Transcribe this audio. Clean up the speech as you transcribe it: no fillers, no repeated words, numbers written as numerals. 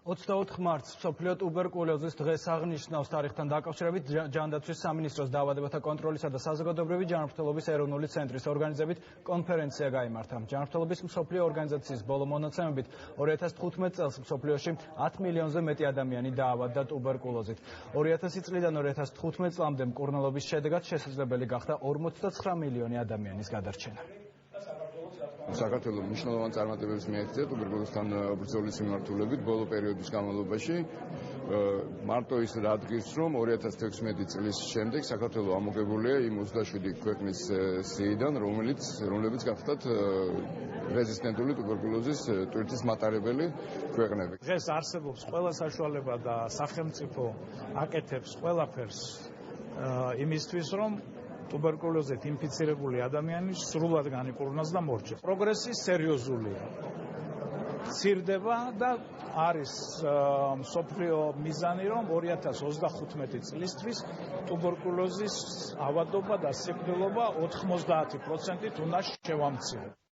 24 მარტს მსოფლიო ტუბერკულოზის დღეს აღნიშნავს თარიღთან დაკავშირებით ჯანდაცვის სამინისტროს დაავადებათა კონტროლისა და საზოგადოებრივი ჯანმრთელობის ეროვნული ცენტრის ორგანიზებით კონფერენცია გაიმართა. ჯანმრთელობის მსოფლიო ორგანიზაციის ბოლო მონაცემებით 2015 წელს მსოფლიოში 10 მილიონზე მეტი ადამიანი დაავადდა ტუბერკულოზით. 2000 წლიდან 2015 წლამდე მკურნალობის შედეგად შესაძლებელი გახდა 49 მილიონი ადამიანის გადარჩენა. საქართველოს მნიშვნელოვანი წარმატებებს მიაღწია ტუბერკულოზთან ბრძოლის მიმართულებით ბოლო პერიოდის განმავლობაში. მარტო ის რადგის, რომ 2016 წლის შემდეგ საქართველოს ამოღებულია იმ 27 ქვეყნის სიიდან, რომლებიც გახდათ რეზისტენტული ტუბერკულოზის ტვირთის მატარებელი ქვეყნები. დღეს არსებობს ყველა საშუალება და სახელმწიფო აკეთებს ყველაფერს იმისთვის, რომ ტუბერკულოზით ინფიცირებული ადამიანი სრულად განიკურნოს და მორჩეს. პროგრესი სერიოზულია. ცირდება და არის მსოფლიო მიზანი, რომ 2035 წლისთვის ტუბერკულოზის ავადობა და სიკვდილობა 90%-ით უნდა შევამციროთ.